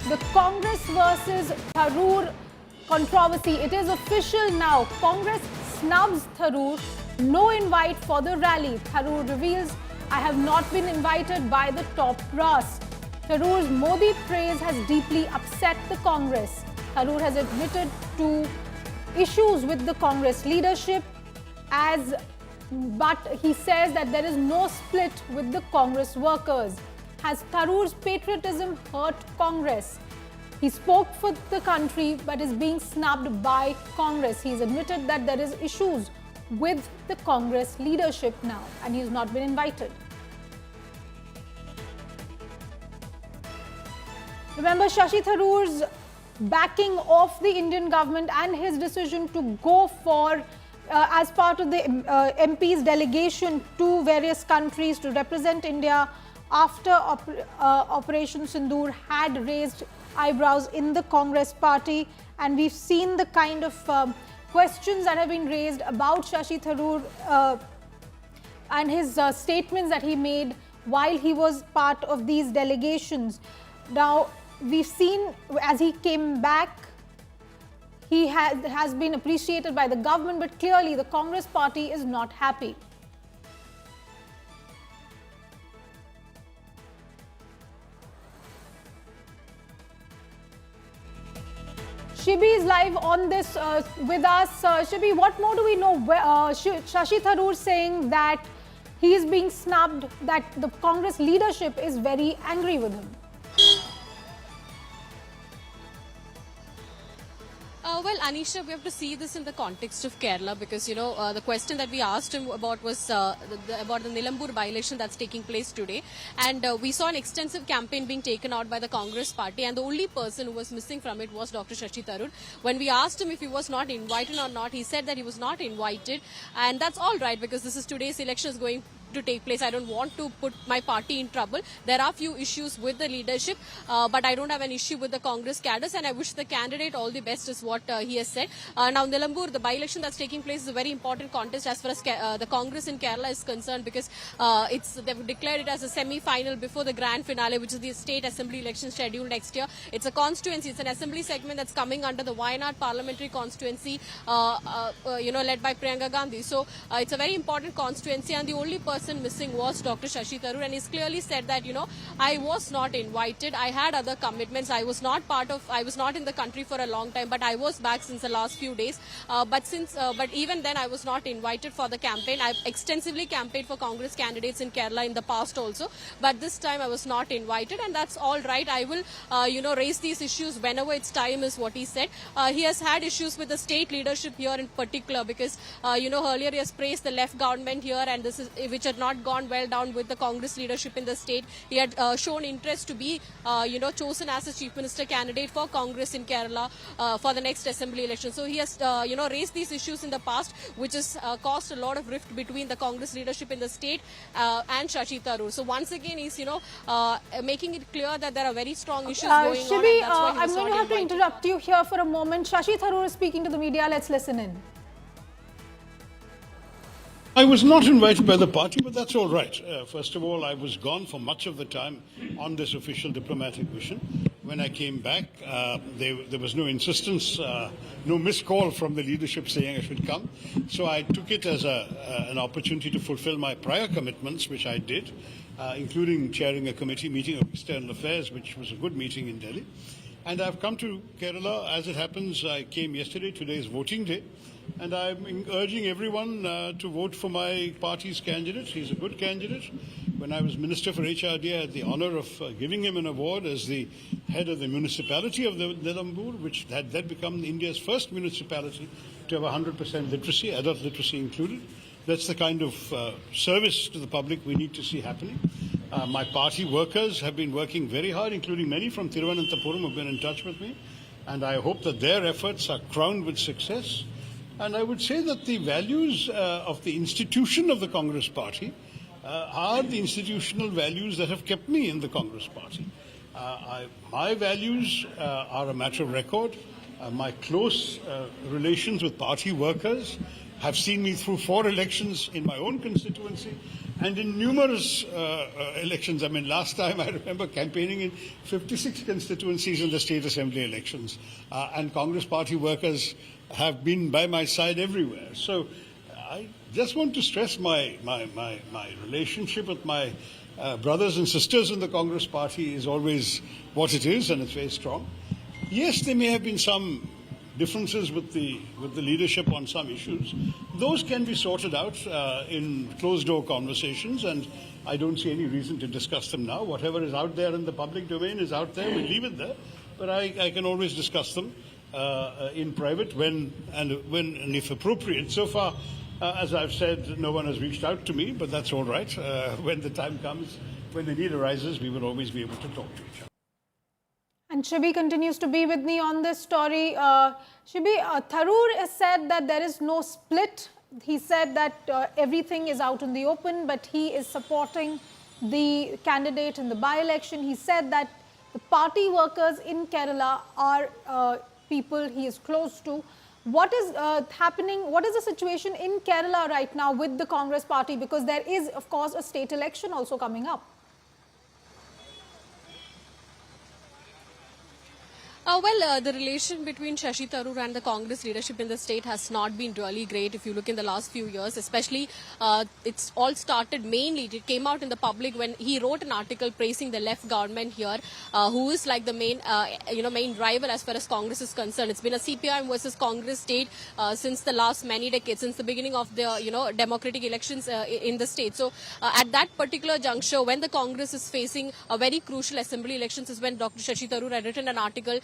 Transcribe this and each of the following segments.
The Congress versus Tharoor controversy. It is official now. Congress snubs Tharoor. No invite for the rally. Tharoor reveals, I have not been invited by the top brass. Tharoor's Modi praise has deeply upset the Congress. Tharoor has admitted to issues with the Congress leadership, but he says that there is no split with the Congress workers. Has Tharoor's patriotism hurt Congress? He spoke for the country but is being snubbed by Congress. He's admitted that there is issues with the Congress leadership now and he's not been invited. Remember, Shashi Tharoor's backing of the Indian government and his decision to go for as part of the MP's delegation to various countries to represent India after Operation Sindoor had raised eyebrows in the Congress party, and we've seen the kind of questions that have been raised about Shashi Tharoor and his statements that he made while he was part of these delegations. Now, we've seen as he came back, he has been appreciated by the government, but clearly the Congress party is not happy. Shibi is live on this with us. Shibi, what more do we know? Shashi Tharoor saying that he is being snubbed, that the Congress leadership is very angry with him. Well, Anisha, we have to see this in the context of Kerala because, the question that we asked him about was about the Nilambur by-election that's taking place today. And we saw an extensive campaign being taken out by the Congress party, and the only person who was missing from it was Dr. Shashi Tharoor. When we asked him if he was not invited or not, he said that he was not invited. And that's all right because this is today's election is going to take place. I don't want to put my party in trouble. There are few issues with the leadership, but I don't have an issue with the Congress cadres, and I wish the candidate all the best is what he has said. Now, Nilambur, the by-election that's taking place is a very important contest as far as the Congress in Kerala is concerned because they've declared it as a semi-final before the grand finale, which is the state assembly election scheduled next year. It's a constituency. It's an assembly segment that's coming under the Wayanad parliamentary constituency, led by Priyanka Gandhi. So it's a very important constituency, and the only person missing was Dr. Shashi Tharoor, and he's clearly said that, I was not invited. I had other commitments. I was not in the country for a long time, but I was back since the last few days. But even then, I was not invited for the campaign. I've extensively campaigned for Congress candidates in Kerala in the past also, but this time I was not invited, and that's all right. I will, raise these issues whenever it's time, is what he said. He has had issues with the state leadership here in particular because, earlier he has praised the left government here, and this is which had not gone well down with the Congress leadership in the state. He had shown interest to be, chosen as a chief minister candidate for Congress in Kerala for the next assembly election. So he has, raised these issues in the past, which has caused a lot of rift between the Congress leadership in the state and Shashi Tharoor. So once again, he's, making it clear that there are very strong issues going Shibi, on. I'm going to have to interrupt you here for a moment. Shashi Tharoor is speaking to the media. Let's listen in. I was not invited by the party, but that's all right. First of all, I was gone for much of the time on this official diplomatic mission. When I came back, there was no insistence, no missed call from the leadership saying I should come. So I took it as an opportunity to fulfill my prior commitments, which I did, including chairing a committee meeting of external affairs, which was a good meeting in Delhi. And I've come to Kerala. As it happens, I came yesterday. Today is voting day. And I'm urging everyone to vote for my party's candidate. He's a good candidate. When I was Minister for HRD, I had the honor of giving him an award as the head of the municipality of the Nilambur, which had then become India's first municipality to have 100% literacy, adult literacy included. That's the kind of service to the public we need to see happening. My party workers have been working very hard, including many from Thiruvananthapuram who have been in touch with me. And I hope that their efforts are crowned with success. And I would say that the values of the institution of the Congress party are the institutional values that have kept me in the Congress party. My values are a matter of record. My close relations with party workers have seen me through 4 elections in my own constituency, and in numerous elections. I mean, last time I remember campaigning in 56 constituencies in the state assembly elections, and Congress party workers have been by my side everywhere. So I just want to stress my relationship with my brothers and sisters in the Congress party is always what it is, and it's very strong. Yes, there may have been some differences with the leadership on some issues. Those can be sorted out in closed-door conversations, and I don't see any reason to discuss them now. Whatever is out there in the public domain is out there. We leave it there, but I can always discuss them in private when and if appropriate. So far, as I've said, no one has reached out to me, but that's all right. When the time comes, when the need arises, we will always be able to talk to each other. And Shibi continues to be with me on this story. Shibi, Tharoor has said that there is no split. He said that everything is out in the open, but he is supporting the candidate in the by-election. He said that the party workers in Kerala are people he is close to. What is happening? What is the situation in Kerala right now with the Congress party? Because there is, of course, a state election also coming up. The relation between Shashi Tharoor and the Congress leadership in the state has not been really great. If you look in the last few years, especially, it's all started mainly, it came out in the public when he wrote an article praising the left government here, who is like the main, main rival as far as Congress is concerned. It's been a CPIM versus Congress state since the last many decades, since the beginning of the, democratic elections in the state. So, at that particular juncture, when the Congress is facing a very crucial assembly elections, is when Dr. Shashi Tharoor had written an article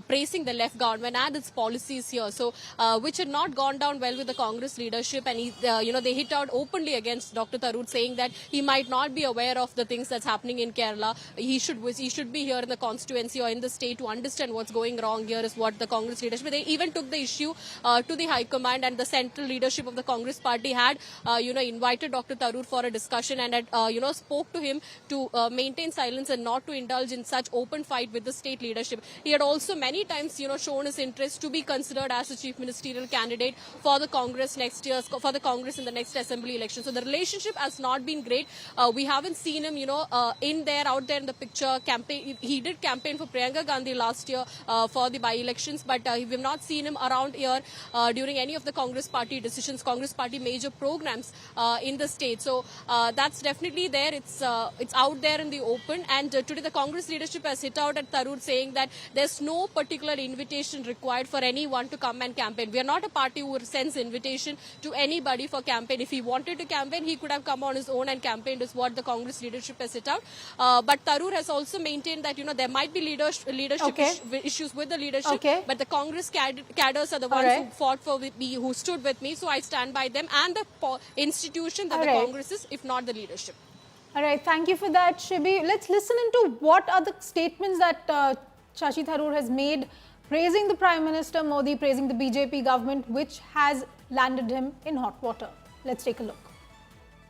praising the left government and its policies here, so which had not gone down well with the Congress leadership, and they hit out openly against Dr. Tharoor, saying that he might not be aware of the things that's happening in Kerala. He should be here in the constituency or in the state to understand what's going wrong here, is what the Congress leadership. They even took the issue to the High Command, and the central leadership of the Congress party had invited Dr. Tharoor for a discussion and had spoke to him to maintain silence and not to indulge in such open fight with the state leadership. He had also many times shown his interest to be considered as a chief ministerial candidate for the Congress next year, for the Congress in the next assembly election. So the relationship has not been great. We haven't seen him out there in the picture campaign. He did campaign for Priyanka Gandhi last year for the by-elections, but we've not seen him around here during any of the Congress party decisions, Congress party major programs in the state. So that's definitely there. It's out there in the open, and today the Congress leadership has hit out at Tharoor, saying that there's no particular invitation required for anyone to come and campaign. We are not a party who sends invitation to anybody for campaign. If he wanted to campaign, he could have come on his own and campaigned, is what the Congress leadership has hit out. But Tharoor has also maintained that there might be leadership issues with the leadership, but the Congress cadres are the ones who fought for me, who stood with me, so I stand by them and the institution that the Congress is, if not the leadership. All right, thank you for that, Shibi. Let's listen into what are the statements that Shashi Tharoor has made, praising the Prime Minister Modi, praising the BJP government, which has landed him in hot water. Let's take a look.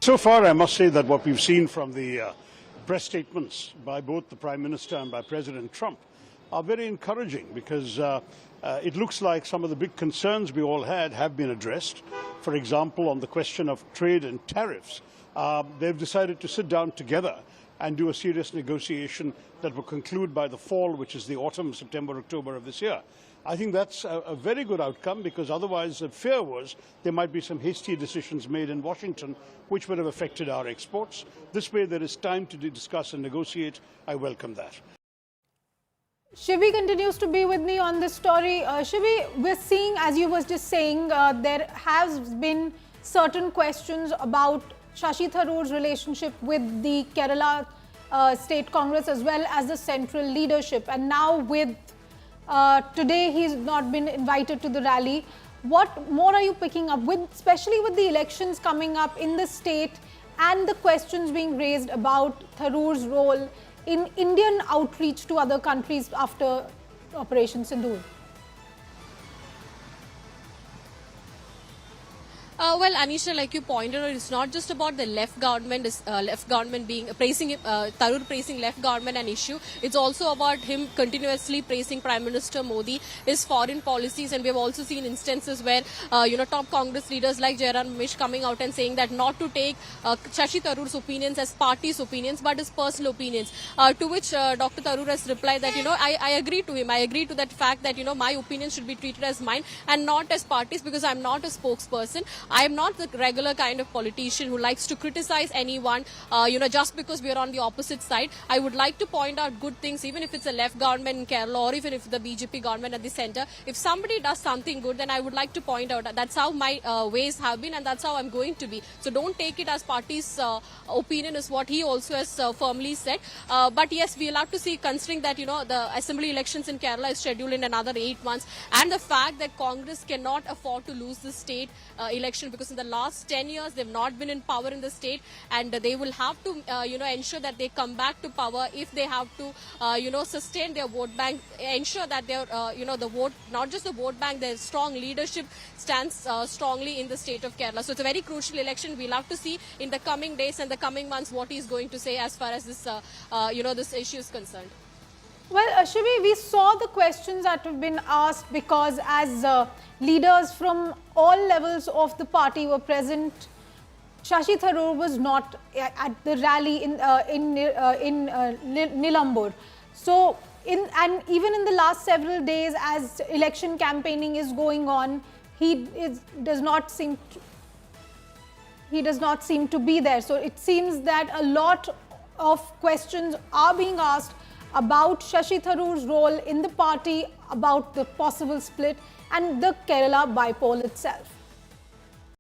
So far, I must say that what we've seen from the press statements by both the Prime Minister and by President Trump are very encouraging, because it looks like some of the big concerns we all had have been addressed. For example, on the question of trade and tariffs, they've decided to sit down together and do a serious negotiation that will conclude by the fall, which is the autumn, September, October of this year. I think that's a very good outcome, because otherwise the fear was there might be some hasty decisions made in Washington which would have affected our exports. This way there is time to discuss and negotiate. I welcome that. Shivi continues to be with me on this story. Shivi, we're seeing, as you was just saying, there has been certain questions about Shashi Tharoor's relationship with the Kerala State Congress as well as the central leadership. And now with today he's not been invited to the rally. What more are you picking up, especially with the elections coming up in the state and the questions being raised about Tharoor's role in Indian outreach to other countries after Operation Sindoor? Well, Anisha, like you pointed out, it's not just about the left government, left government being praising Tharoor praising left government an issue. It's also about him continuously praising Prime Minister Modi, his foreign policies, and we have also seen instances where top Congress leaders like Jairam Ramesh coming out and saying that not to take Shashi Tharoor's opinions as party's opinions, but as personal opinions. To which Dr. Tharoor has replied that I agree to him. I agree to that fact that my opinion should be treated as mine and not as parties, because I'm not a spokesperson. I am not the regular kind of politician who likes to criticize anyone, just because we are on the opposite side. I would like to point out good things, even if it's a left government in Kerala or even if the BJP government at the center. If somebody does something good, then I would like to point out that that's how my ways have been and that's how I'm going to be. So don't take it as party's opinion, is what he also has firmly said. But yes, we'll have to see, considering that, the assembly elections in Kerala is scheduled in another 8 months, and the fact that Congress cannot afford to lose the state election, because in the last 10 years they've not been in power in the state, and they will have to ensure that they come back to power if they have to sustain their vote bank, ensure that their the vote, not just the vote bank, their strong leadership stands strongly in the state of Kerala. So it's a very crucial election. We'll have to see in the coming days and the coming months what he's going to say as far as this this issue is concerned. Well, Shivi, we saw the questions that have been asked because as leaders from all levels of the party were present, Shashi Tharoor was not at the rally in Nilambur. So, and even in the last several days, as election campaigning is going on, he does not seem to be there. So it seems that a lot of questions are being asked about Shashi Tharoor's role in the party, about the possible split and the Kerala bypoll itself.